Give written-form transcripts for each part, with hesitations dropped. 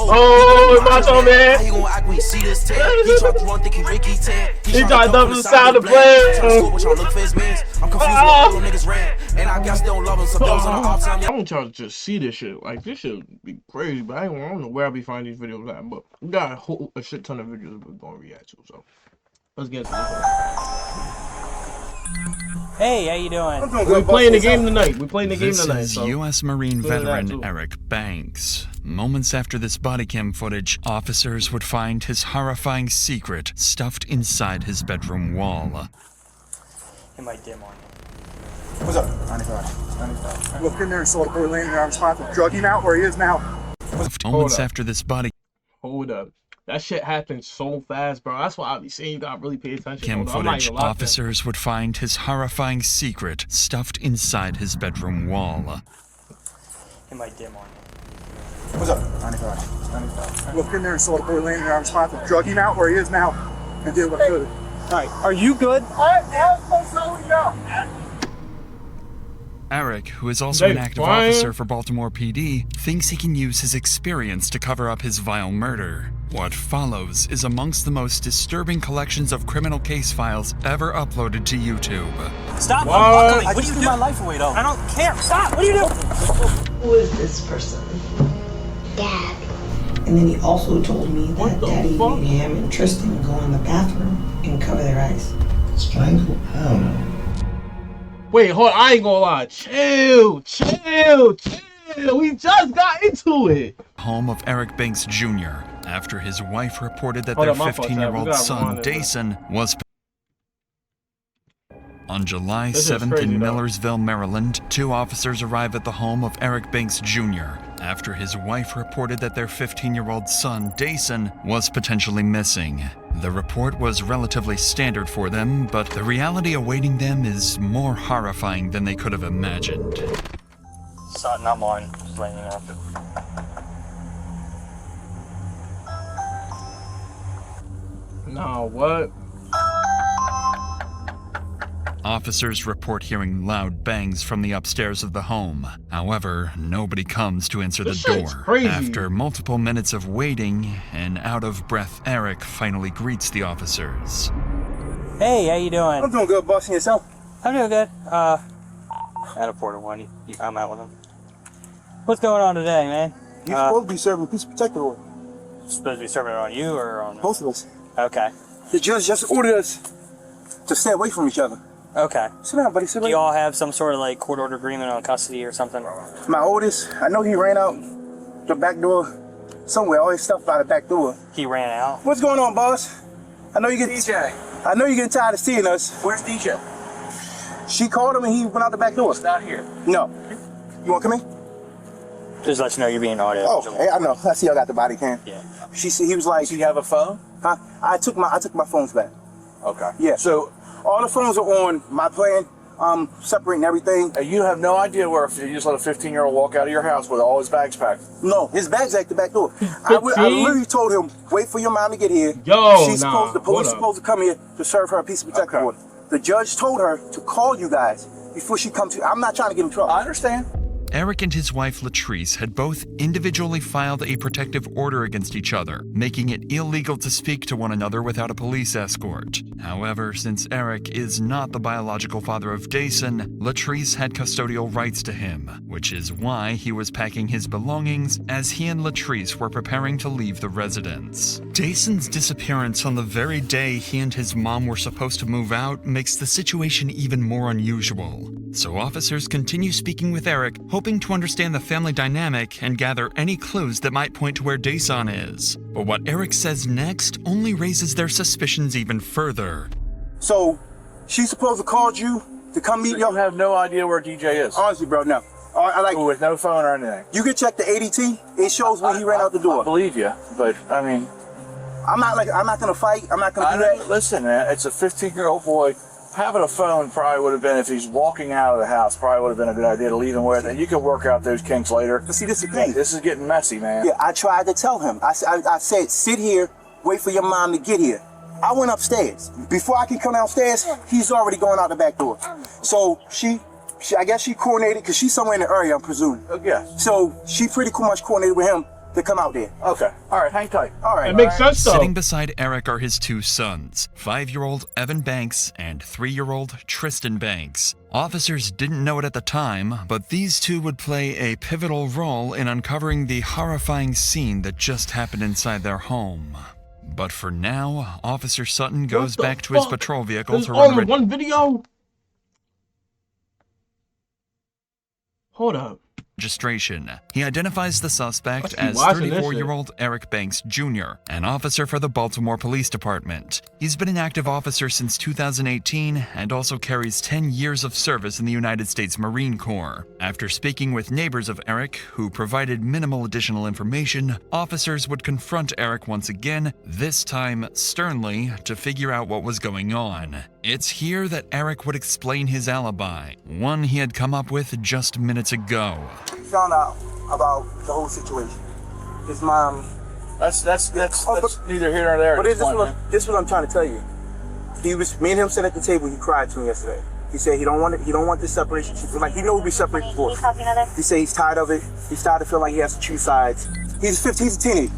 Oh, Macho Man. He gonna act when he see this tag. He tried to run, think he Ricky Tag. He tried to dump the sound of blade. I'm confused with all them niggas ran. And I guess they don't love him, so those on the outside. I want y'all to just see this shit. Like, this shit would be crazy, but I don't know where I be finding these videos at. But we got a shit ton of videos we're gonna react to, so let's get to this. Hey, how you doing? We're playing the game tonight. This is U.S. Marine veteran Eric Banks. Moments after this body cam footage, officers would find his horrifying secret stuffed inside his bedroom wall. It might dim on. What's up? 95. Look in there and saw the boy laying there on spot. Drug him out where he is now. Moments after this body. Hold up. That shit happens so fast, bro. That's why I be saying you gotta really pay attention. Cam footage, officers would find his horrifying secret stuffed inside his bedroom wall. It might dim on. What's up? 95. Look in there and saw the boy laying there on spot. Drug him out where he is now. And did what good. Alright, are you good? Eric, who is also an active officer for Baltimore PD, thinks he can use his experience to cover up his vile murder. What follows is amongst the most disturbing collections of criminal case files ever uploaded to YouTube. Stop! What are you doing? My life away, though. I don't care. Stop! What are you doing? Who is this person? Dad. And then he also told me that Daddy made him and Tristan go in the bathroom and cover their eyes. Strangle? Hell no. Wait, hold on. I ain't gonna lie. Chill. We just got into it. Home of Eric Banks Jr. after his wife reported that their 15-year-old son, Dason, was... On July 7th in Millersville, Maryland, 2 officers arrive at the home of Eric Banks Jr. after his wife reported that their 15-year-old son, Dason, was potentially missing. The report was relatively standard for them, but the reality awaiting them is more horrifying than they could have imagined. Son, not mine. Just letting you know. No, what? Officers report hearing loud bangs from the upstairs of the home. However, nobody comes to answer the door. Crazy. After multiple minutes of waiting, an out-of-breath Eric finally greets the officers. Hey, how you doing? I'm doing good, boss. And yourself? I'm doing good. At a Porter one. I'm out with him. What's going on today, man? You're supposed to be serving a piece of protective order. Supposed to be serving it on you or on... Both of us. Okay. The judge just ordered us to stay away from each other. Okay. Sit down, buddy. Sit Do you all have some sort of like court order agreement on custody or something? My oldest, I know he ran out the back door somewhere. All his stuff out the back door. He ran out? What's going on, boss? I know you get DJ. I know you're getting tired of seeing us. Where's DJ? She called him and he went out the back door. He's not here. No. You want to come in? Just let you know you're being audio. Oh, hey, I know. I see I got the body cam. Yeah. She said he was like. Do you have a phone? Huh? I took my phones back. Okay. Yeah. So all the phones are on my plan. Separating everything. You have no idea where if you just let a 15-year-old walk out of your house with all his bags packed. No, his bag's at the back door. I literally told him, wait for your mom to get here. Yo, the police supposed to come here to serve her a piece of protective order. The judge told her to call you guys before she comes to. I'm not trying to get in trouble. I understand. Eric and his wife Latrice had both individually filed a protective order against each other, making it illegal to speak to one another without a police escort. However, since Eric is not the biological father of Dason, Latrice had custodial rights to him, which is why he was packing his belongings as he and Latrice were preparing to leave the residence. Dason's disappearance on the very day he and his mom were supposed to move out makes the situation even more unusual. So officers continue speaking with Eric, hoping to understand the family dynamic and gather any clues that might point to where Dason is. But what Eric says next only raises their suspicions even further. So, she's supposed to call you to come meet y'all? You have no idea where DJ is. Honestly, bro, no. With no phone or anything. You can check the ADT. It shows when he ran out the door. I believe you, but I mean, I'm not gonna fight. I'm not gonna do that. Listen, man, it's a 15-year-old boy. Having a phone probably would have been, if he's walking out of the house, probably would have been a good idea to leave him with. And you can work out those kinks later. But see, this is the thing. This is getting messy, man. Yeah, I tried to tell him. I said, sit here, wait for your mom to get here. I went upstairs. Before I can come downstairs, he's already going out the back door. So I guess she coordinated, because she's somewhere in the area, I'm presuming. Yeah. So she pretty much coordinated with him to come out there. Okay. All right. Hang tight. All right. It makes sense though. Sitting beside Eric are his two sons, 5-year-old Evan Banks and 3-year-old Tristan Banks. Officers didn't know it at the time, but these two would play a pivotal role in uncovering the horrifying scene that just happened inside their home. But for now, Officer Sutton goes back to his patrol vehicle to run in one video? Hold up. registration. He identifies the suspect I keep as watching this 34-year-old Eric Banks Jr., an officer for the Baltimore Police Department. He's been an active officer since 2018 and also carries 10 years of service in the United States Marine Corps. After speaking with neighbors of Eric, who provided minimal additional information, officers would confront Eric once again, this time sternly, to figure out what was going on. It's here that Eric would explain his alibi, one he had come up with just minutes ago. Found out about the whole situation. His mom. That's neither here nor there. But this is what I'm trying to tell you. Me and him sat at the table. He cried to me yesterday. He said he don't want this separation. Like he knows we separated before. He said he's tired of it. He's tired of feeling like he has to choose sides. He's 15. He's a teenager.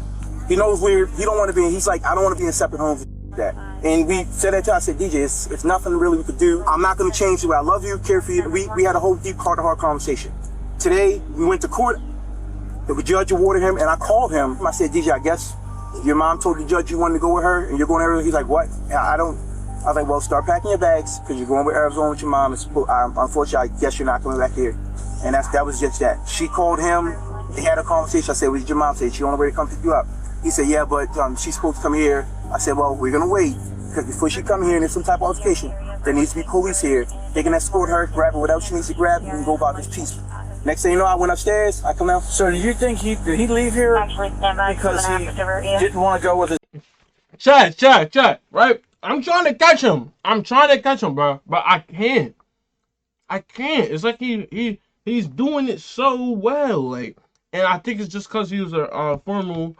He knows he don't want to be. He's like, I don't want to be in separate homes. That. And we said that to him. I said, DJ, it's nothing really we could do. I'm not going to change the way I love you, care for you. We had a whole deep heart-to-heart conversation. Today, we went to court. The judge awarded him, and I called him. I said, DJ, I guess your mom told the judge you wanted to go with her, and you're going to Arizona. He's like, what? I was like, well, start packing your bags, because you're going with Arizona with your mom. Unfortunately, I guess you're not coming back here. And that was just that. She called him. They had a conversation. I said, what did your mom say? She on the way to come pick you up. He said, yeah, but she's supposed to come here. I said, well, we're going to wait, because before she come here and there's some type of altercation, there needs to be police here. They can escort her, grab her whatever she needs to grab, and go about this peaceful. Next thing you know, I went upstairs, I come down. So do you think did he leave here because he didn't want to go with his... Chat, right? I'm trying to catch him, bro. But I can't. It's like he's doing it so well, like, and I think it's just because he was a former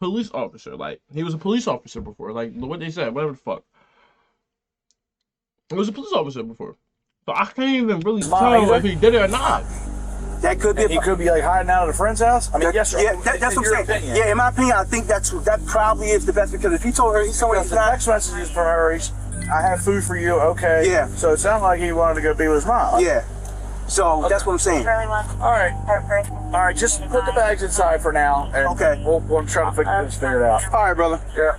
police officer. Like, he was a police officer before. Like, what they said, whatever the fuck. He was a police officer before. So I can't even really tell if he did it or not. That could be. He could be like hiding out at a friend's house. I mean, yes, sir. Yeah, that's what I'm saying. Opinion. Yeah, in my opinion, I think that probably is the best, because if he told her he's somewhere he's the not. text messages from her, I have food for you. Okay. Yeah. So it sounded like he wanted to go be with his mom. Yeah. So that's what I'm saying. All right. Just put the bags inside for now, and okay. We'll try to figure it out. All right, brother. Yeah.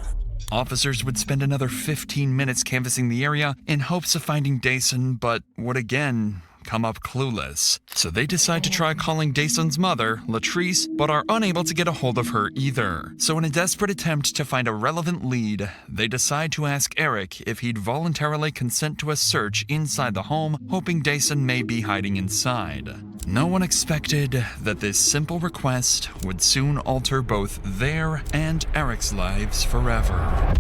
Officers would spend another 15 minutes canvassing the area in hopes of finding Dason, but would again come up clueless. So they decide to try calling Dason's mother, Latrice, but are unable to get a hold of her either. So in a desperate attempt to find a relevant lead, they decide to ask Eric if he'd voluntarily consent to a search inside the home, hoping Dason may be hiding inside. No one expected that this simple request would soon alter both their and Eric's lives forever.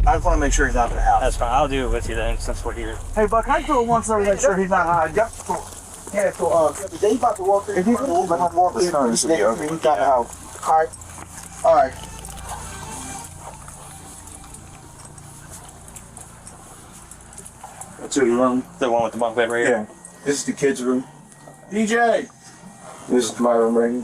I just want to make sure he's out of the house. That's fine. I'll do it with you then, since we're here. Hey, Buck, can I do it once to make sure he's not hiding? Yep. Yeah, so they about to walk in. If he's going to walk in, he's got the house. All right. That's your room. The one with the bunk bed right here? Yeah. This is the kids' room. DJ! This is my room right here.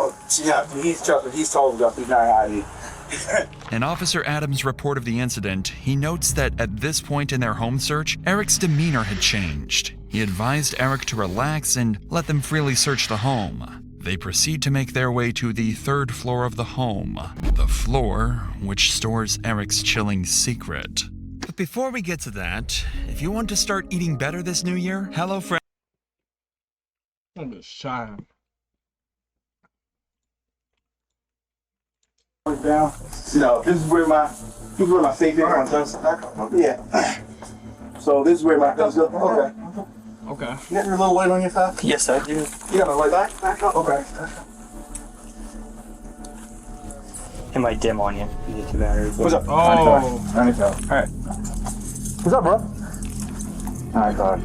Oh, yeah, he's told us he's not hiding. In Officer Adams' report of the incident, he notes that at this point in their home search, Eric's demeanor had changed. He advised Eric to relax and let them freely search the home. They proceed to make their way to the 3rd floor of the home, the floor which stores Eric's chilling secret. But before we get to that, if you want to start eating better this new year, HelloFresh. I'm just shy. Down. No, this is where my safe is. Yeah. So this is where my guns go. Okay. You got your little light on your side? Yes, I do. You got a light back up? Okay. It might dim on you. You need 2 batteries. What's up? Oh. 95. All right. What's up, bro? All right, God.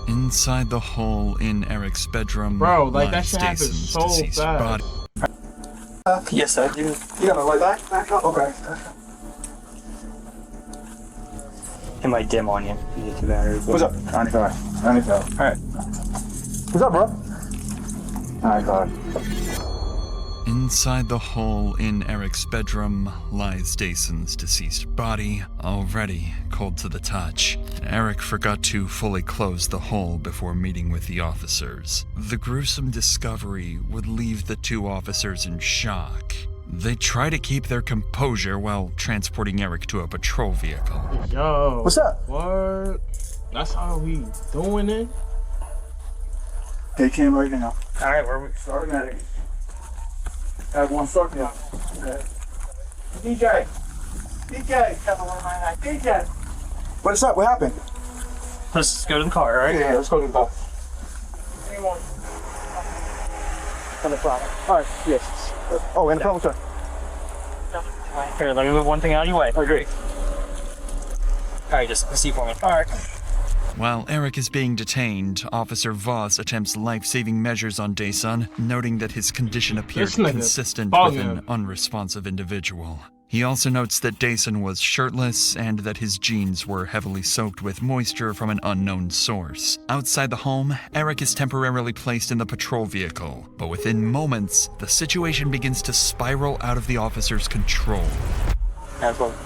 Inside the hole in Eric's bedroom, bro, like that lies shit happens Dason's so deceased fast. body. Yes, I do. You got a light back up? Okay. It might dim on you. You need 2 batteries. What's up? 95. 95. All right. What's up, bro? 95. Inside the hole in Eric's bedroom lies Jason's deceased body, already cold to the touch. Eric forgot to fully close the hole before meeting with the officers. The gruesome discovery would leave the 2 officers in shock. They try to keep their composure while transporting Eric to a patrol vehicle. Yo. What's up? What? That's how we doing it? They came right now. All right, where we? Automatic. I have one start now. Okay. DJ. What's up? What happened? Let's go to the car, all right? Yeah, let's go to the bar. On the front. All right, yes. Oh, in the front, sir. Here, let me move one thing out of your way. Oh, great. All right, just see for me. All right. While Eric is being detained, Officer Voss attempts life-saving measures on Daesun, noting that his condition appeared This nigga consistent bugging. with an unresponsive individual. He also notes that Daesun was shirtless and that his jeans were heavily soaked with moisture from an unknown source. Outside the home, Eric is temporarily placed in the patrol vehicle, but within moments, the situation begins to spiral out of the officer's control.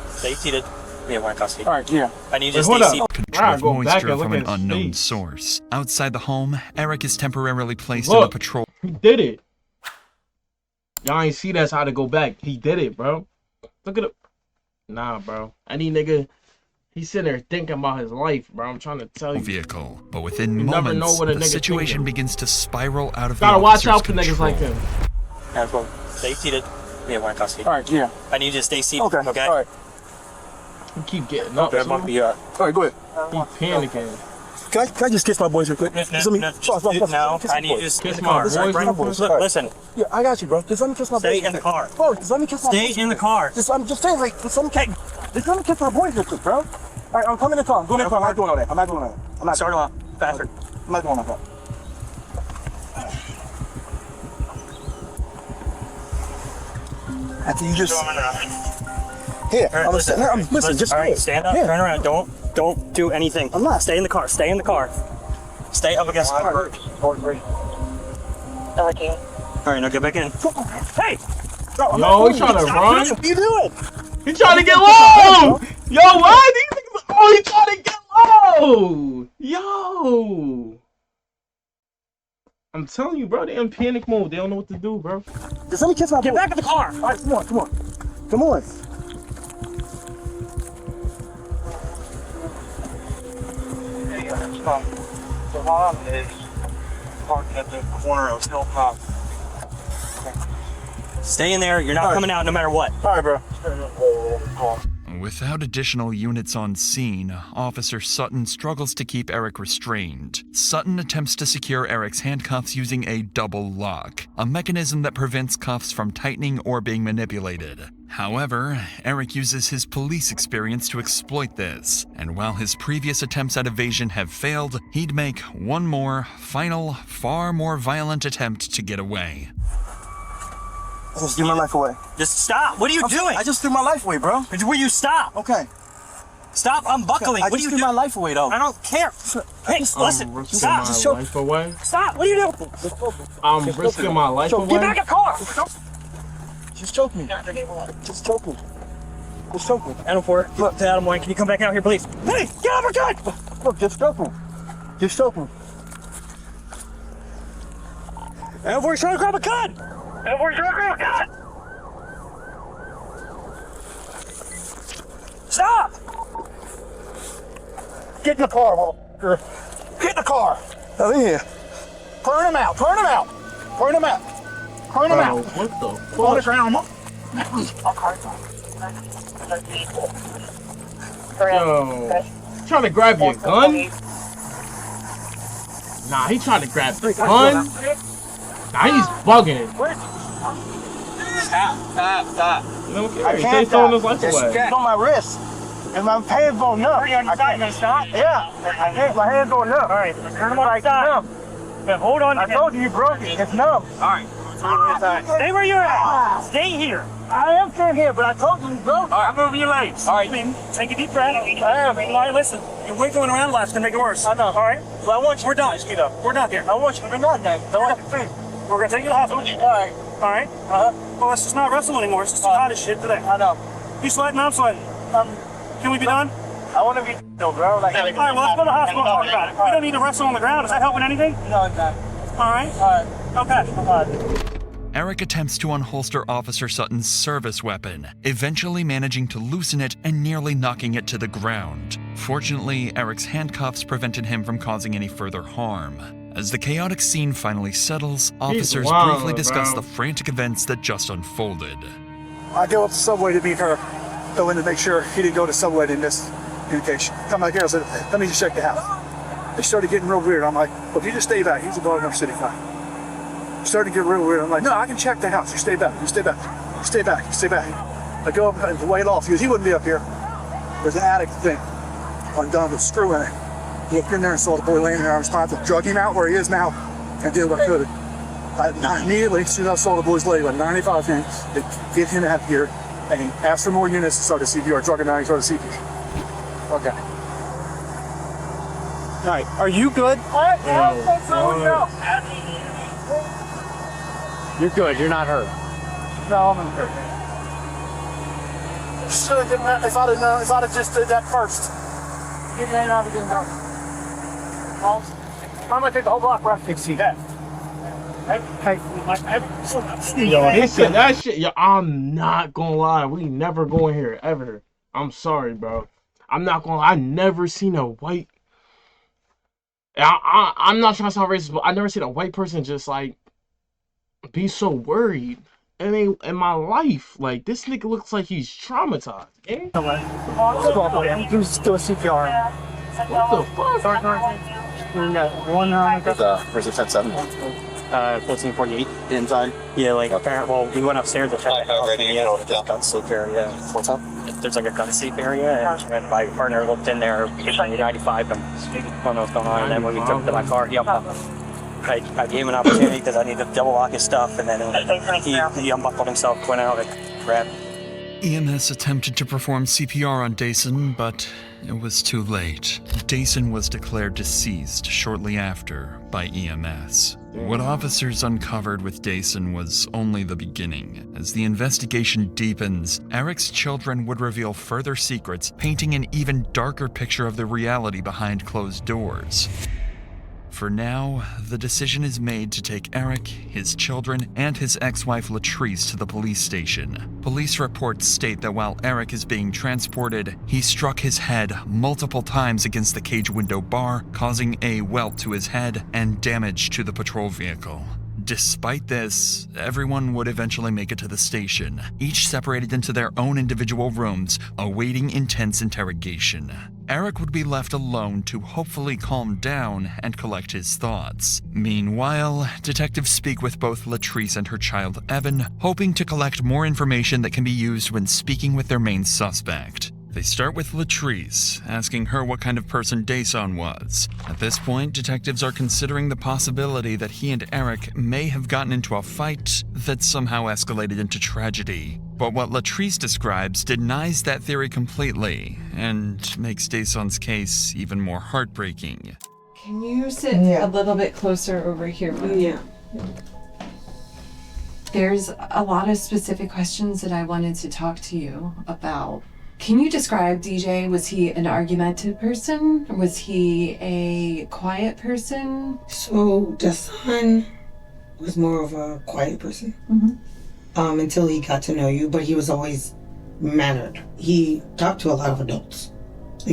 Stay seated. Yeah, we're in custody. All right, yeah. I need you to Wait, stay hold up. seated. Control Alright, of go back moisture and look from at an his unknown face. source. Outside the home, Eric is temporarily placed in the Look, patrol. he did it. Y'all ain't see that's how to go back. He did it, bro. Look at it. Nah, bro. Any nigga, he's sitting there thinking about his life, bro. I'm trying to tell you. Vehicle, but within You never moments, know what a the nigga situation thinking. begins to spiral out of Gotta the watch officer's out for niggas control. like him. Stay seated. Yeah, we're in custody. All right, yeah. I need you to stay seated. Okay. Okay. All right. He keep getting up. That too. might be All right, go ahead. He panicking. Can I just kiss my boys real quick? No, Just let me. no, I need you to Kiss stay in the my car. boys Right, real quick. Look, listen. Yeah, I got you, bro. Just let me kiss my boys. Stay real in the quick. car. Bro, just let me kiss my boys. Stay in the car. I'm just saying, like, just let me kiss my boys real quick, bro. All right, I'm coming in the car. I'm going in the car. I'm not doing all that. I'm not doing all that. I'm not. Start them up. Faster. I'm not doing all that. After you just. Here, All right, listen, just all right, do it. stand up, Yeah. turn around. Don't do anything. I'm not. Stay in the car. Stay in the car. Stay up against the car. All right, now get back in. Hey! Yo, he trying to run. What are you doing? He trying to get low. Yo, what? Oh, he trying to get low. Yo. I'm telling you, bro. They in panic mode. They don't know what to do, bro. Just let me kiss my Get boy. back in the car. All right, come on. Come on. The mom is parked at the corner of Hilltop. Stay in there. You're not coming out no matter what. All right, bro. Without additional units on scene, Officer Sutton struggles to keep Eric restrained. Sutton attempts to secure Eric's handcuffs using a double lock, a mechanism that prevents cuffs from tightening or being manipulated. However, Eric uses his police experience to exploit this, and while his previous attempts at evasion have failed, he'd make one more, final, far more violent attempt to get away. I just threw my life away. Just stop. What are you doing? I just threw my life away, bro. Will you stop? Okay. Stop unbuckling. I What are just you threw doing? my life away, though. I don't care. Hey, listen. Risking Stop. my Just show. life away. Stop. What are you doing? I'm risking my life Get away. Get back in the car. Just choke me. Just choke me. Just choke me. Adam 4. Look, to Adam 1. Can you come back out here, please? Hey, get off your gun. Look, just choke me. Just choke me. Adam 4 is trying to grab a gun. Adam 4 is trying to grab a gun. Stop. Get in the car, motherfucker. Get in the car. Now in here. Turn him out. Turn him out. Turn him out. Turn him Bro, out. what the On the fuck? ground. Yo. Trying to grab your gun? Nah, he trying to grab the gun. Nah, he's bugging. Stop. You don't care. I He can't ain't throwing his stop. life It's away. on my wrist. And my hands going numb. Are you on your side? You gonna stop? Yeah. My hands going numb. All right, turn them on the side. But hold on. I told you broke it. It's numb. All right. Stay where you're at. Stay here. I am staying here, but I told you, bro. All right, I'm moving your legs. All right. Take a deep breath. I am. All right, listen. You're wiggling around a lot. It's going to make it worse. I know. All right? Well, I want you. We're done. We're done here. I want you. We're done now. We're going to take you to the hospital. All right. All right? Well, let's just not wrestle anymore. It's just too hot as shit today. I know. You sweating? I'm sweating. Can we be done? I want to be done, bro. Like, all right, well, let's go to the hospital and talk about it. We don't need to wrestle on the ground. Is that helping anything? No, it's not. All right? All right. Okay. All right. Eric attempts to unholster Officer Sutton's service weapon, eventually managing to loosen it and nearly knocking it to the ground. Fortunately, Eric's handcuffs prevented him from causing any further harm. As the chaotic scene finally settles, officers briefly discuss the frantic events that just unfolded. I go up to Subway to meet her, go in to make sure he didn't go to Subway to miss communication. Come back here, I said, let me just check the house. They started getting real weird. I'm like, well, if you just stay back, he's a Baltimore City guy. Started to get real weird. I'm like, no, I can check the house. You stay back. You stay back. You stay back. You stay back. I go up and weigh it off because he wouldn't be up here. There's an attic thing undone with a screw in it. He looked in there and saw the boy laying there. I was trying to drug him out where he is now and did what I could. Immediately, as soon as I saw the boy's leg, like 95 hands, they get him out here and he asked for more units and started CPR. Drug him out and started CPR. Okay. All right. Are you good? You're good. You're not hurt. No, I'm not hurt. Should have done that if I'd have known. If I'd have just did that first. You may not have been done. I'm gonna take the whole block where I can see that. Yo, listen, that shit. Yo, I'm not gonna lie. We never going here ever. I'm sorry, bro. I'm not gonna lie. I never seen a white. I'm not trying to sound racist, but I never seen a white person just like be so worried in my life. Like, this nigga looks like he's traumatized. Eh? Do a CPR. What the fuck? Where's the 10-7? 1448 Inside? Yeah, like well, we went upstairs to check the house. Yeah. Gun safe area. What's up? There's like a gun safe area, and my partner looked in there, 95, and I don't know what's going on. And then when we jumped to my car, I gave him an opportunity because I needed to double lock his stuff, and then he unbuckled himself, went out and grabbed. EMS attempted to perform CPR on Dason, but it was too late. Dason was declared deceased shortly after by EMS. What officers uncovered with Dason was only the beginning. As the investigation deepens, Eric's children would reveal further secrets, painting an even darker picture of the reality behind closed doors. For now, the decision is made to take Eric, his children, and his ex-wife Latrice to the police station. Police reports state that while Eric is being transported, he struck his head multiple times against the cage window bar, causing a welt to his head and damage to the patrol vehicle. Despite this, everyone would eventually make it to the station, each separated into their own individual rooms, awaiting intense interrogation. Eric would be left alone to hopefully calm down and collect his thoughts. Meanwhile, detectives speak with both Latrice and her child Evan, hoping to collect more information that can be used when speaking with their main suspect. They start with Latrice, asking her what kind of person Dason was. At this point, detectives are considering the possibility that he and Eric may have gotten into a fight that somehow escalated into tragedy. But what Latrice describes denies that theory completely, and makes Dason's case even more heartbreaking. Can you sit a little bit closer over here? Yeah. There's a lot of specific questions that I wanted to talk to you about. Can you describe DJ? Was he an argumentative person? Was he a quiet person? So Dason was more of a quiet person. Until he got to know you, but he was always mannered. He talked to a lot of adults,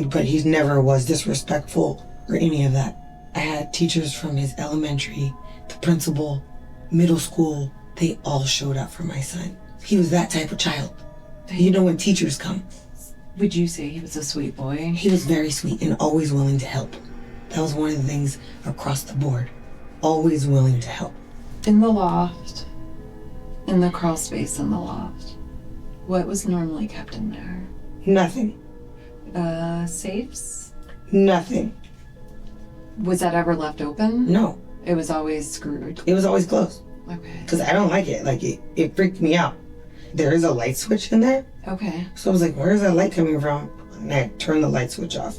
but he never was disrespectful or any of that. I had teachers from his elementary, the principal, middle school, they all showed up for my son. He was that type of child. You know when teachers come. Would you say he was a sweet boy? He was very sweet and always willing to help. That was one of the things across the board. Always willing to help. In the loft, in the crawl space in the loft, what was normally kept in there? Nothing. Safes? Nothing. Was that ever left open? No. It was always screwed? It was always closed. Okay. Because I don't like it. Like, it freaked me out. there is a light switch in there. Okay. So I was like, where's that light coming from? And I turned the light switch off.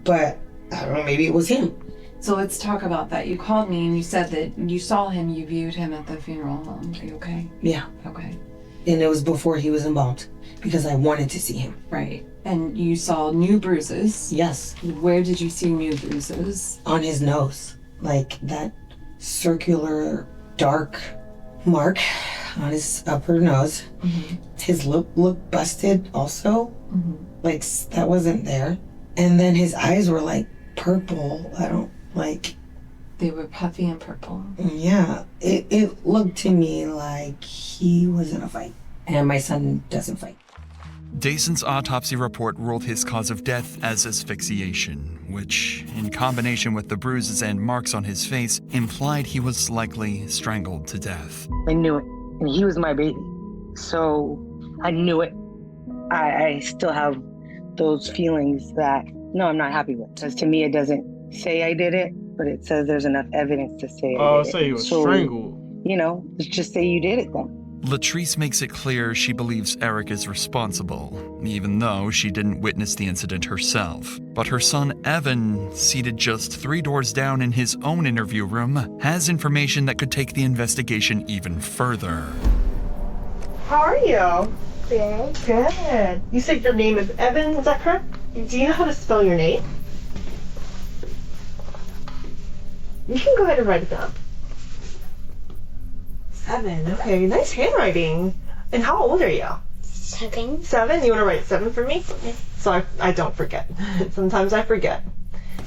But I don't know, maybe it was him. So let's talk about that. You called me and you said that you saw him, you viewed him at the funeral home. Are you okay? Yeah. Okay. And it was before he was embalmed because I wanted to see him. Right. And you saw new bruises. Yes. Where did you see new bruises? On his nose. Like that circular dark mark on his upper nose. Mm-hmm. His lip looked busted also. Mm-hmm. Like that wasn't there. And then his eyes were like purple. I don't like. They were puffy and purple. Yeah. It looked to me like he was in a fight. And my son doesn't fight. Dayson's autopsy report ruled his cause of death as asphyxiation, which, in combination with the bruises and marks on his face, implied he was likely strangled to death. I knew it. And he was my baby. So I knew it. I still have those feelings that, no, I'm not happy with. Because to me, it doesn't say I did it, but it says there's enough evidence to say I did it. Say he was strangled. You know, let's just say you did it then. Latrice makes it clear she believes Eric is responsible, even though she didn't witness the incident herself. But her son Evan, seated just 3 doors down in his own interview room, has information that could take the investigation even further. How are you? Good. Good. You said your name is Evan, is that correct? Do you know how to spell your name? You can go ahead and write it down. 7, okay, nice handwriting. And how old are you? 7. 7? You want to write 7 for me? Yeah. So I don't forget. Sometimes I forget.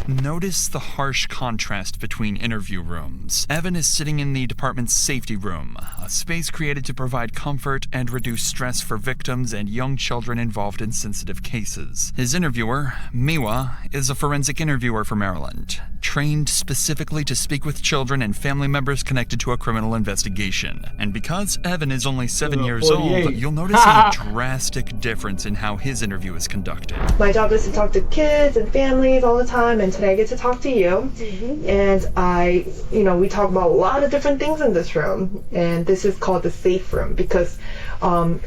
Notice the harsh contrast between interview rooms. Evan is sitting in the department's safety room, a space created to provide comfort and reduce stress for victims and young children involved in sensitive cases. His interviewer, Miwa, is a forensic interviewer from Maryland, trained specifically to speak with children and family members connected to a criminal investigation. And because Evan is only 7 years old, you'll notice a drastic difference in how his interview is conducted. My job is to talk to kids and families all the time, and today I get to talk to you. Mm-hmm. And we talk about a lot of different things in this room, and this is called the safe room because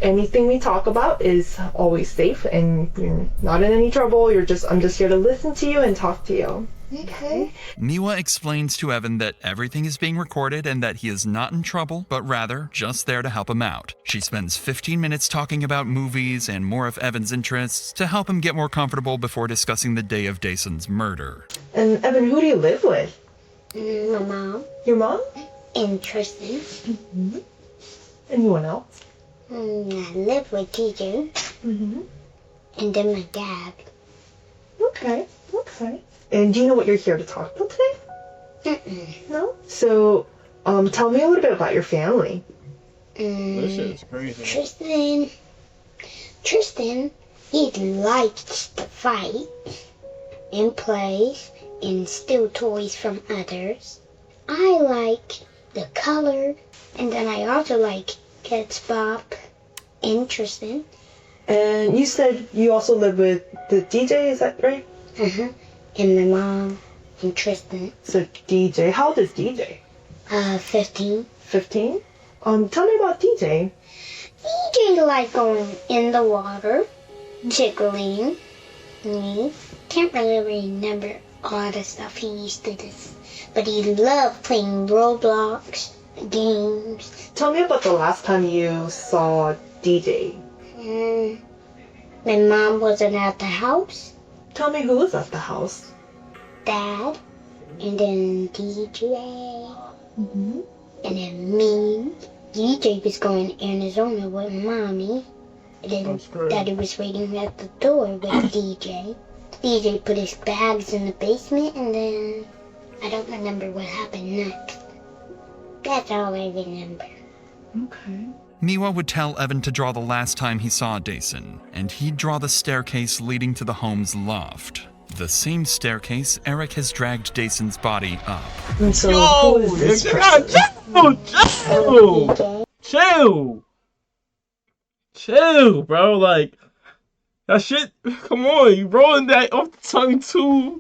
anything we talk about is always safe, and you're not in any trouble. I'm just here to listen to you and talk to you. Okay. Miwa explains to Evan that everything is being recorded and that he is not in trouble, but rather just there to help him out. She spends 15 minutes talking about movies and more of Evan's interests to help him get more comfortable before discussing the day of Dayson's murder. And Evan, who do you live with? My mom. Your mom? And Tristan. Mm-hmm. Anyone else? I live with TJ. Mm-hmm. And then my dad. Okay. And do you know what you're here to talk about today? Mm-mm. No? So, tell me a little bit about your family. This shit's crazy. Tristan, he likes to fight and plays and steal toys from others. I like the color, and then I also like Kids Bob and Tristan. And you said you also live with the DJ, is that right? Uh-huh. And my mom and Tristan. So DJ, how old is DJ? 15. 15? Tell me about DJ. DJ like going in the water, tickling me. Can't really remember all the stuff he used to do. But he loved playing Roblox games. Tell me about the last time you saw DJ. My mom wasn't at the house. Tell me who was at the house. Dad, and then DJ, Mm-hmm. and then me. DJ was going to Arizona with Mommy, and then Daddy was waiting at the door with DJ. DJ put his bags in the basement, and then I don't remember what happened next. That's all I remember. Okay. Miwa would tell Evan to draw the last time he saw Dayson, and he'd draw the staircase leading to the home's loft. The same staircase Eric has dragged Dayson's body up. And so who is this person? Chill, bro. Like, that shit, come on, you rolling that off the tongue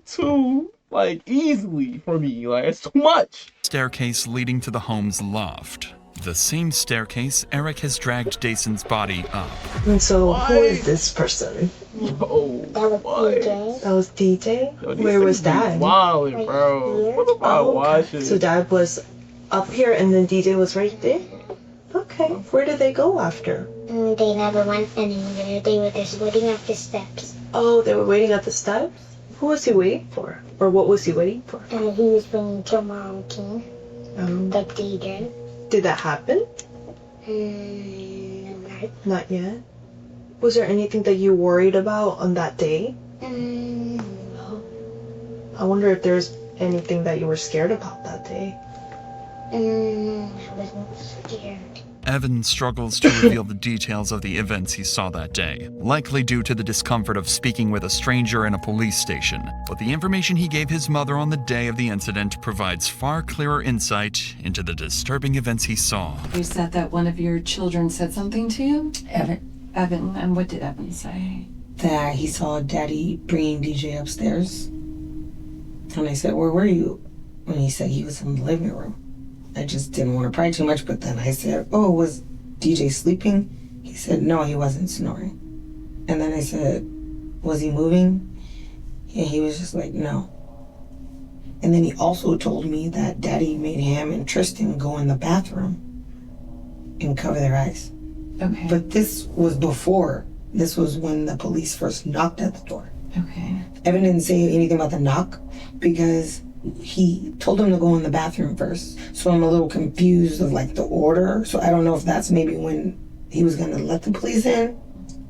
too, like, easily for me. Like, it's too much. Staircase leading to the home's loft. The same staircase Eric has dragged Dayson's body up. And so, who is this person? Oh, That was DJ? Yo, Where was Dad? Wow, bro. What about watching? So Dad was up here and then DJ was right there? Okay. Where did they go after? They never went anywhere. They were just waiting at the steps. Oh, they were waiting at the steps? Who was he waiting for? Or what was he waiting for? He was bringing Jamal King, the DJ. Did that happen? Not yet. Was there anything that you worried about on that day? No. I wonder if there's anything that you were scared about that day. I wasn't scared. Evan struggles to reveal the details of the events he saw that day, likely due to the discomfort of speaking with a stranger in a police station. But the information he gave his mother on the day of the incident provides far clearer insight into the disturbing events he saw. You said that one of your children said something to you? Evan. Evan, and what did Evan say? That he saw Daddy bringing DJ upstairs. And I said, where were you? And he said he was in the living room. I just didn't want to pry too much, but then I said, oh, was DJ sleeping? He said, no, he wasn't snoring. And then I said, was he moving? And he was just like, no. And then he also told me that Daddy made him and Tristan go in the bathroom and cover their eyes. Okay. But this was before. This was when the police first knocked at the door. Okay. Evan didn't say anything about the knock because he told him to go in the bathroom first. So I'm a little confused of like the order. So I don't know if that's maybe when he was gonna let the police in.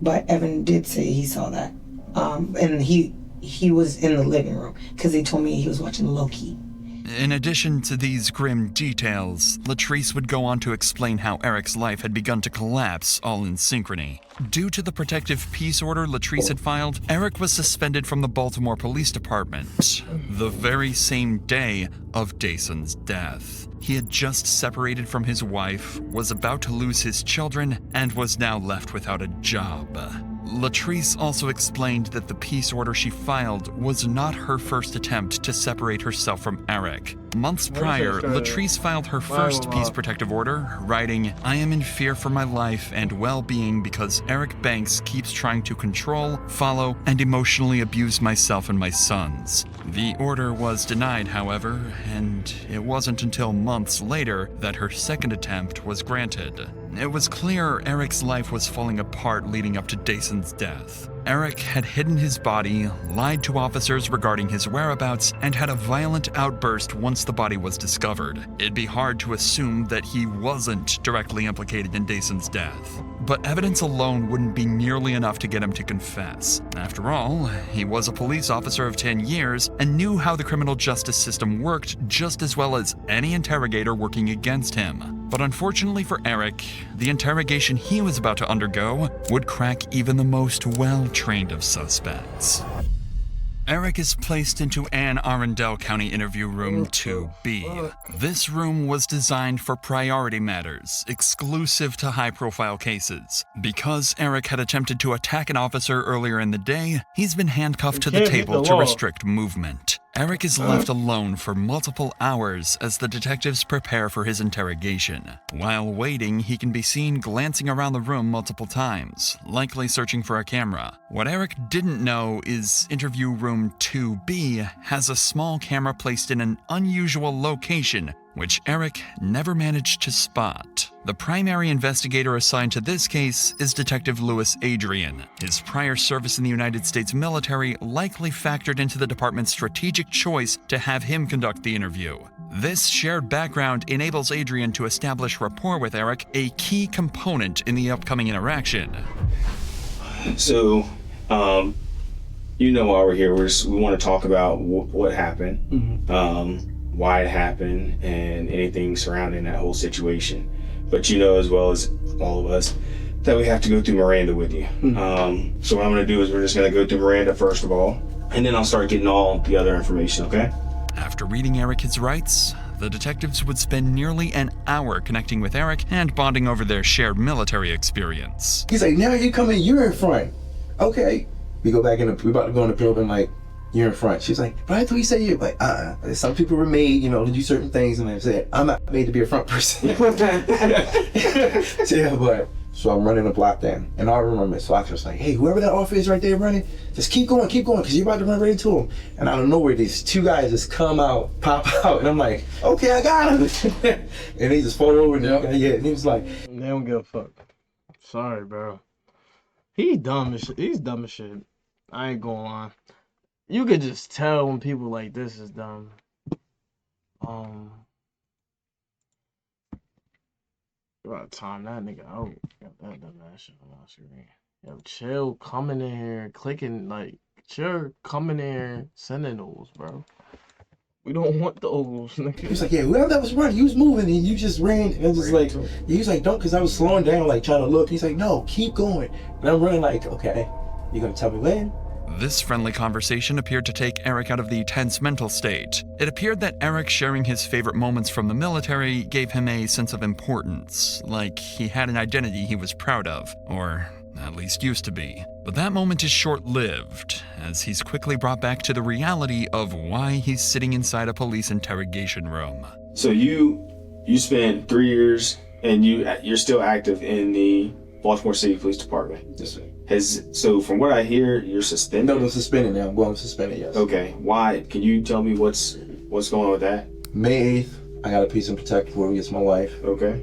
But Evan did say he saw that. And he was in the living room because he told me he was watching Loki. In addition to these grim details, Latrice would go on to explain how Eric's life had begun to collapse all in synchrony. Due to the protective peace order Latrice had filed, Eric was suspended from the Baltimore Police Department the very same day of Dayson's death. He had just separated from his wife, was about to lose his children, and was now left without a job. Latrice also explained that the peace order she filed was not her first attempt to separate herself from Eric. Months prior, Latrice filed her first peace protective order, writing, "I am in fear for my life and well-being because Eric Banks keeps trying to control, follow, and emotionally abuse myself and my sons." The order was denied, however, and it wasn't until months later that her second attempt was granted. It was clear Eric's life was falling apart leading up to Dayson's death. Eric had hidden his body, lied to officers regarding his whereabouts, and had a violent outburst once the body was discovered. It'd be hard to assume that he wasn't directly implicated in Dayson's death. But evidence alone wouldn't be nearly enough to get him to confess. After all, he was a police officer of 10 years and knew how the criminal justice system worked just as well as any interrogator working against him. But unfortunately for Eric, the interrogation he was about to undergo would crack even the most well-trained of suspects. Eric is placed into Anne Arundel County Interview Room 2B. This room was designed for priority matters, exclusive to high-profile cases. Because Eric had attempted to attack an officer earlier in the day, he's been handcuffed to the table to restrict movement. Eric is left alone for multiple hours as the detectives prepare for his interrogation. While waiting, he can be seen glancing around the room multiple times, likely searching for a camera. What Eric didn't know is Interview Room 2B has a small camera placed in an unusual location, which Eric never managed to spot. The primary investigator assigned to this case is Detective Louis Adrian. His prior service in the United States military likely factored into the department's strategic choice to have him conduct the interview. This shared background enables Adrian to establish rapport with Eric, a key component in the upcoming interaction. So, you know why we're here. We want to talk about what happened, why it happened, and anything surrounding that whole situation. But you know as well as all of us that we have to go through Miranda with you. So what I'm going to do is we're just going to go through Miranda first of all, and then I'll start getting all the other information, okay? After reading Eric his rights, the detectives would spend nearly an hour connecting with Eric and bonding over their shared military experience. He's like, now you come in, you're in front. Okay. We go back in, we about to go in the building like, you're in front. She's like, but I thought you said you like, some people were made, to do certain things, and I said, I'm not made to be a front person. So I'm running the block down, and I remember so I was like, hey, whoever that officer is right there running, just keep going, because you're about to run right into him. And out of nowhere, these two guys just come out, pop out, and I'm like, okay, I got him. And they just fall over, and and he was like, they don't give a fuck. Sorry, bro. He's dumb as shit. He's dumb as shit. I ain't gonna lie. You could just tell when people like this is dumb. About time that nigga out. Got that shit on my screen. Yo, chill, coming in here, clicking like, chill, coming in here, sending those, bro. We don't want those. He was like, yeah, whoever that was running, he was moving, and you just ran, and just like, he was like, don't, because I was slowing down, like trying to look. He's like, no, keep going. And I'm running like, okay, you gonna tell me when? This friendly conversation appeared to take Eric out of the tense mental state. It appeared that Eric sharing his favorite moments from the military gave him a sense of importance, like he had an identity he was proud of, or at least used to be. But that moment is short-lived, as he's quickly brought back to the reality of why he's sitting inside a police interrogation room. So you spent 3 years, and you're still active in the Baltimore City Police Department. Yes, sir. So from what I hear, you're suspended? No, I'm suspended now. I'm going suspended, yes. Okay. Why? Can you tell me what's going on with that? May 8th, I got a piece of protective order against my wife. Okay.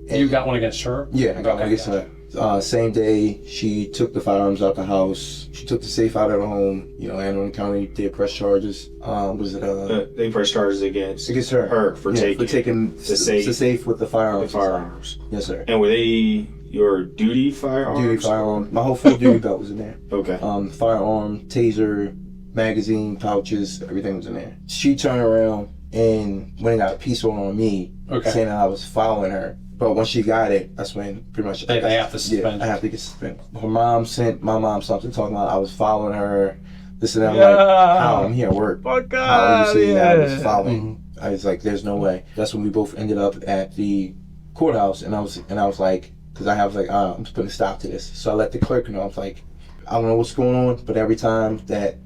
You got one against her? Yeah, I got one against her. Same day, she took the firearms out the house. She took the safe out of the home. Anne Arundel County did press charges. They press charges against her. Her for taking the safe with the firearms. The firearms. Yes, sir. And were they your duty firearms? Duty firearm. My whole full duty belt was in there. Okay. Firearm, taser, magazine, pouches, everything was in there. She turned around and went and got a piece on me, saying that I was following her. But when she got it, that's when pretty much they have to suspend. Yeah, I have to get suspended. Her mom sent my mom something talking about I was following her. This and that. I'm like, how? I'm here at work. Fuck how are you saying that I was following? Mm-hmm. I was like, there's no way. That's when we both ended up at the courthouse, and I was like, because I was like, I'm just putting a stop to this. So I let the clerk know. I was like, I don't know what's going on, but every time that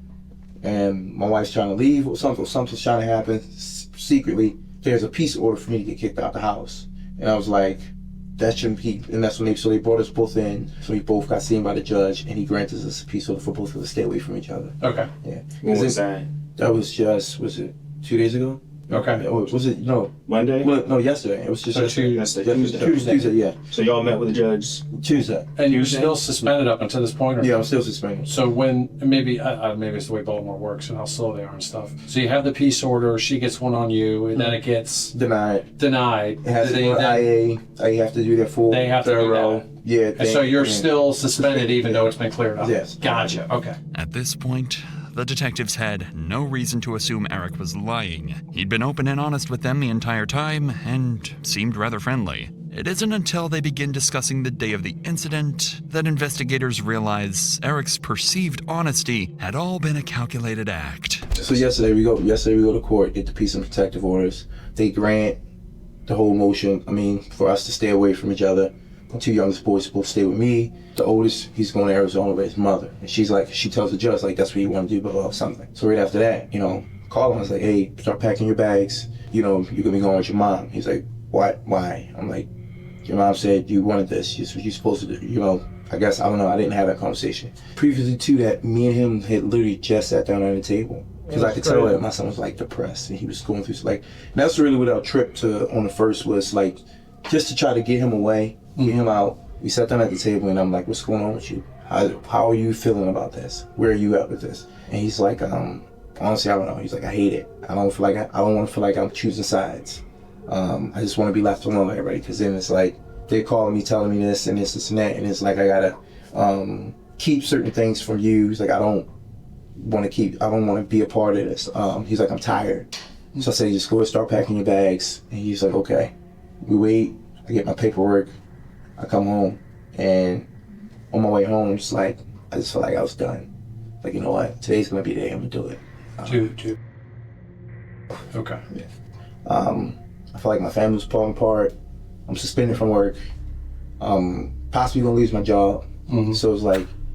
my wife's trying to leave or something's trying to happen secretly, there's a peace order for me to get kicked out the house. And I was like, that shouldn't be. And that's when they brought us both in. So we both got seen by the judge, and he granted us a peace order for both of us to stay away from each other. Okay. Yeah. When was that? That was just, was it 2 days ago? Okay. Was it, no. Monday? Well, no, yesterday. It was just Tuesday, yeah. So y'all met with the judge? Tuesday. And you're still suspended up until this point? Yeah, I'm still suspended. So when, maybe it's the way Baltimore works and how slow they are and stuff. So you have the peace order, she gets one on you, and then it gets denied. It has to go to IA. You have to do their full They have to do that. Yeah. And so you're still suspended even though it's been cleared up? Yes. Gotcha, okay. At this point, the detectives had no reason to assume Eric was lying. He'd been open and honest with them the entire time and seemed rather friendly. It isn't until they begin discussing the day of the incident that investigators realize Eric's perceived honesty had all been a calculated act. So yesterday we go to court, get the peace and protective orders. They grant the whole motion, for us to stay away from each other. The two youngest boys supposed to stay with me. The oldest, he's going to Arizona with his mother. And she tells the judge, that's what you want to do, blah, something. So right after that, call him. I was like, hey, start packing your bags. You're going to be going with your mom. He's like, what? Why? I'm like, your mom said you wanted this. You're supposed to do, I guess, I don't know. I didn't have that conversation. Previously to that, me and him had literally just sat down at the table. Because I could tell that my son was depressed and he was going through, and that's really what our trip on the first was, just to try to get him away. Get him out. We sat down at the table and I'm like, what's going on with you? How are you feeling about this? Where are you at with this? And he's like, honestly, I don't know. He's like, I hate it. I don't want to feel like I'm choosing sides. I just want to be left alone with everybody, because then it's like they're calling me, telling me this and this and that, and it's like I gotta keep certain things from you. He's like, I don't want to be a part of this. He's like, I'm tired. So I said, just go and start packing your bags. And he's like, okay. We wait. I get my paperwork. I come home, and on my way home, I just felt like I was done. You know what? Today's gonna be the day I'm gonna do it. Okay. Yeah. I feel like my family's falling apart. I'm suspended from work. Possibly gonna lose my job. Mm-hmm. So it's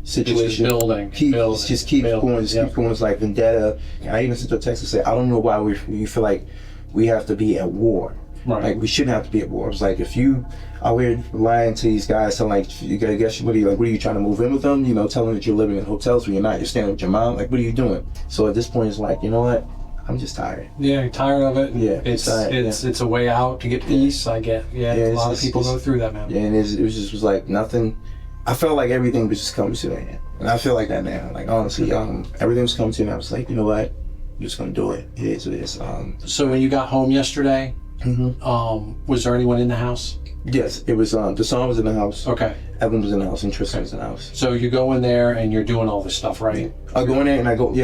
situation. Building. Just keep going. It's like vendetta. And I even sent a text to say, I don't know why we feel like we have to be at war. Right. Like we shouldn't have to be at war. It's like if you out here lying to these guys, telling like you gotta guess what are you trying to move in with them? You know, telling that you're living in hotels when you're not. You're staying with your mom. Like what are you doing? So at this point, it's like, you know what? I'm just tired. Yeah, you're tired of it. Yeah, it's a way out to get peace. I get. Yeah, a lot of people go through that, man. Yeah, and it was like nothing. I felt like everything was just coming to an end, and I feel like that now. Like honestly, everything was coming to an end. I was like, you know what? I'm just gonna do it. It is what it is. So when you got home yesterday, was there anyone in the house? Yes, it was. Deshaun was in the house. Okay. Evan was in the house, and Tristan was in the house. So you go in there and you're doing all this stuff, right? I go in there and I go in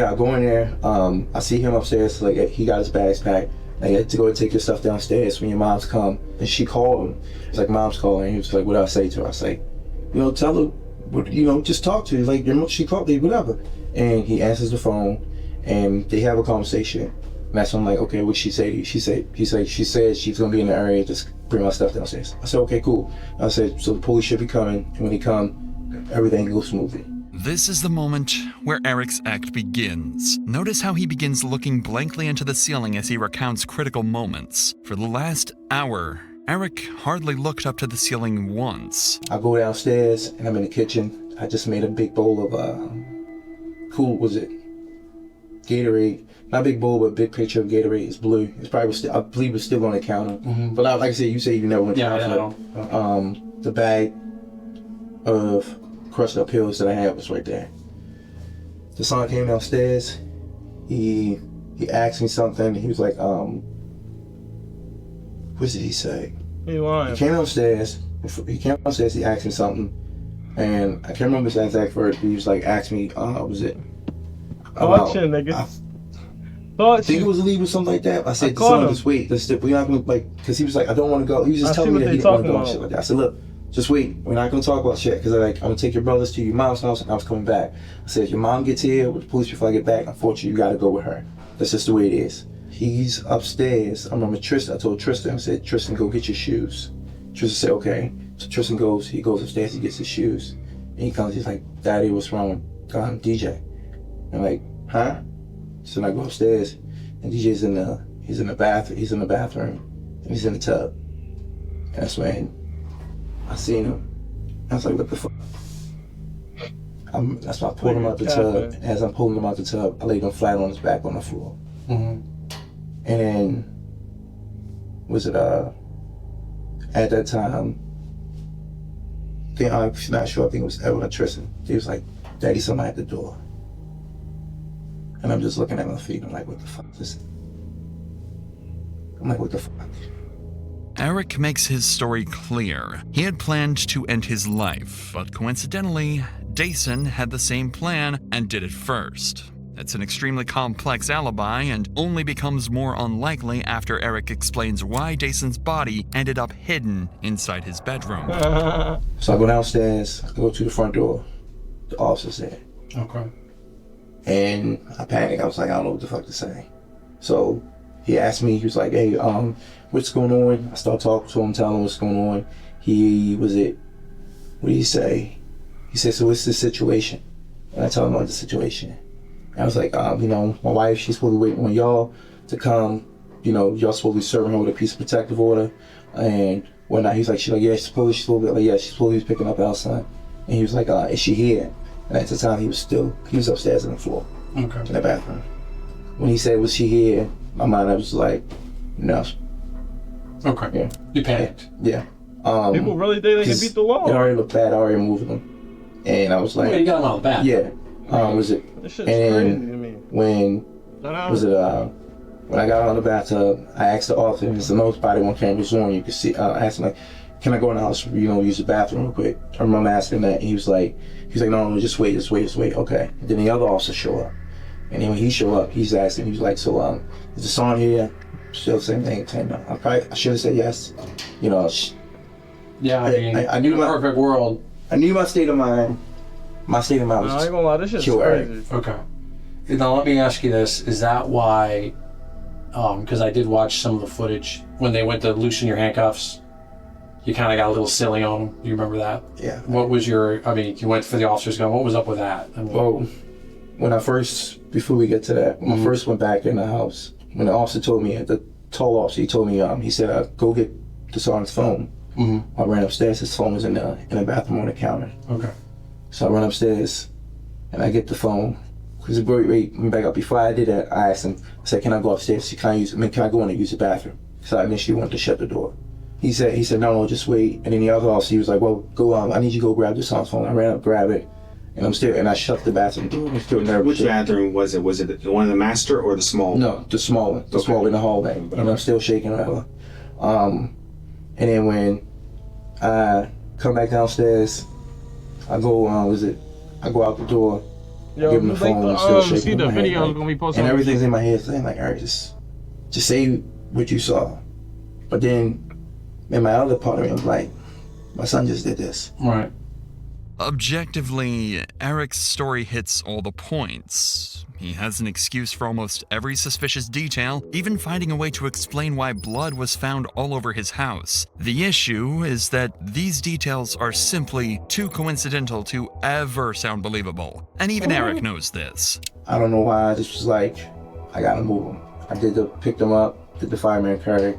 there. I see him upstairs. Like he got his bags packed. I had to go and take your stuff downstairs when your mom's come. And she called him. It's like, mom's calling. He was like, what do I say to her? I say, tell her, just talk to her. Like, she called me, whatever. And he answers the phone, and they have a conversation. And that's when I'm like, okay, what'd she say to you? She said she's gonna be in the area, just bring my stuff downstairs. I said, okay, cool. I said, so the police should be coming, and when they come, everything goes smoothly. This is the moment where Eric's act begins. Notice how he begins looking blankly into the ceiling as he recounts critical moments. For the last hour, Eric hardly looked up to the ceiling once. I go downstairs and I'm in the kitchen. I just made a big bowl of Gatorade. Not a big bowl, but a big picture of Gatorade. It's blue. It's probably still, I believe it's still on the counter. Mm-hmm. But like I said, you say you never went to the bag of crushed up pills that I had was right there. The son came downstairs. He asked me something. He was like, what did he say? He came downstairs. He asked me something, and I can't remember his exact words. He was like, asked me, was it? I think it was a leave or something like that. I said, son, just wait. We're not gonna because he was like, I don't want to go. He was just telling me that he didn't want to go and shit like that. I said, look, just wait. We're not gonna talk about shit because I'm gonna take your brothers to your mom's house and I was coming back. I said, if your mom gets here with the police before I get back, unfortunately, you gotta go with her. That's just the way it is. He's upstairs. I'm with Tristan. I told Tristan, I said, Tristan, go get your shoes. Tristan said, okay. So Tristan goes upstairs, he gets his shoes. And he comes, he's like, Daddy, what's wrong with DJ? I'm like, huh? So I go upstairs and DJ's in the bathroom, and he's in the tub. And that's when I seen him. I was like, what the fuck? That's why I pulled him out the tub. And as I'm pulling him out the tub, I laid him flat on his back on the floor. Mm-hmm. And then, at that time, I'm not sure, I think it was Evan or Tristan. He was like, Daddy, somebody at the door. And I'm just looking at my feet, I'm like, what the fuck is this? I'm like, what the fuck? Eric makes his story clear. He had planned to end his life, but coincidentally, Dason had the same plan and did it first. It's an extremely complex alibi and only becomes more unlikely after Eric explains why Dason's body ended up hidden inside his bedroom. So I go downstairs, I go to the front door, the officer's there. Okay. And I panicked, I was like, I don't know what the fuck to say. So he asked me, he was like, hey, what's going on? I started talking to him, telling him what's going on. What did he say? He said, so what's the situation? And I told him about the situation. I was like, my wife, she's supposed to be waiting on y'all to come. Y'all supposed to be serving her with a piece of protective order and whatnot. He's like, yeah, she's supposed to be picking up our son. And he was like, is she here? And at the time, he was upstairs on the floor, in the bathroom. When he said, was she here? My mind, I was like, no. Okay. Yeah. You panicked. Yeah. People really think they can beat the law. It already looked bad. I already moved them. And I was like, you got him out of the bath. Yeah. This shit's crazy to me. When I got out of the bathtub, I asked the officer, and there's no body on camera's on, you can see, I asked him like, can I go in the house, use the bathroom real quick? I remember asking that, and he was like, no, just wait, okay. And then the other officer show up. And then when he show up, he's asking, he was like, so, is the song here? Still the same thing, no. I should have said yes. I knew my perfect world. I knew my state of mind. My state of mind was I ain't gonna lie, this shit's crazy. Okay. Now let me ask you this: is that why? Because I did watch some of the footage when they went to loosen your handcuffs, You kind of got a little silly on him. You remember that? Yeah. What was your? I mean, you went for the officer's gun. What was up with that? I mean, Well, when I first, before we get to that, when I first went back in the house, when the officer told me, the tall officer, he told me, he said, go get the sergeant's phone. I ran upstairs. His phone was in the bathroom on the counter. Okay. So I run upstairs, and I get the phone. Because went back up. Before I did that, I asked him, I said, can I go upstairs? Can I go in and use the bathroom? So I initially wanted to shut the door. He said, no, just wait. And then the other officer, he was like, well, go on. I need you to go grab the son's phone. I ran up, grab it, and I shut the bathroom door. I'm still nervous. Which bathroom was it? Was it the one in the master or the small? No, the small one. The small in the hallway. And I'm still shaking, whatever. And then when I come back downstairs, I go, I go out the door, Yo, give him the phone, I'm still shaking. See the my video head, gonna be posted. and everything's in my head saying like, all right, just say what you saw. But then in my other part of me, I'm like, my son just did this. Right. Objectively, Eric's story hits all the points. He has an excuse for almost every suspicious detail, even finding a way to explain why blood was found all over his house. The issue is that these details are simply too coincidental to ever sound believable. And even Eric knows this. I don't know why, I just was like, I gotta move him. I picked him up, did the fireman carry,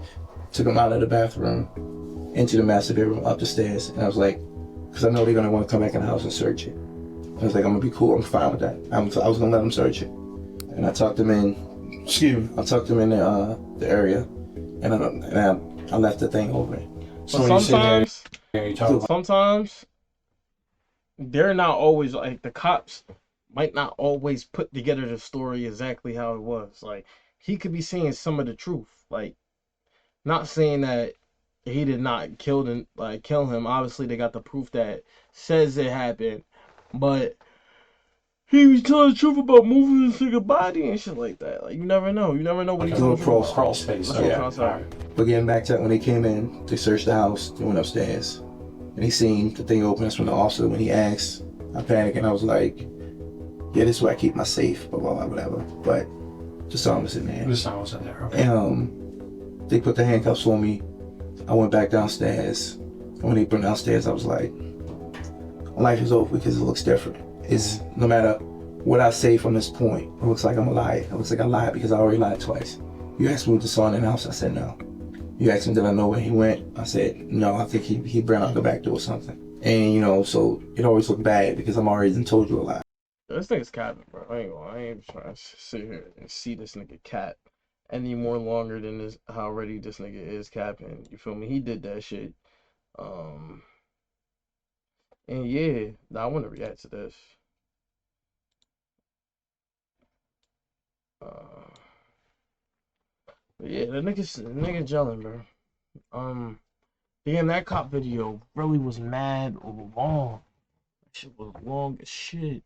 took him out of the bathroom, into the master bedroom, up the stairs, and I was like, because I know they're gonna want to come back in the house and search it. I was like, I'm gonna be cool, I'm fine with that. I was gonna let them search it. And I tucked him in, the area, and I left the thing open. So sometimes they're not always, like, the cops might not always put together the story exactly how it was. Like, he could be saying some of the truth. Like, not saying that he did not kill him. Obviously, they got the proof that says it happened, but he was telling the truth about moving his nigga body and shit like that. Like, you never know. You never know what he's doing. Crawl space. But getting back to when they came in, they searched the house, they went upstairs, and he seen the thing open. That's when the officer, when he asked, I panicked and I was like, yeah, this is where I keep my safe, blah, blah, blah, whatever. But the son was in there. The son was in there, okay. And they put the handcuffs on me. I went back downstairs. And when they put me downstairs, I was like, life is over because it looks different. It's no matter what I say from this point, it looks like I'm a liar. It looks like I lied because I already lied twice. You asked me what the son in the house, I said no. You asked me did I know where he went, I said no, I think he ran out the back door or something. And so it always looked bad because I'm already done told you a lie. This nigga's capping, bro. I ain't trying to sit here and see this nigga cap any more longer than this. How already this nigga is capping. You feel me? He did that shit. And yeah, I want to react to this. But yeah, the nigga gelling, bro. Damn, that cop video really was mad long. That shit was long as shit.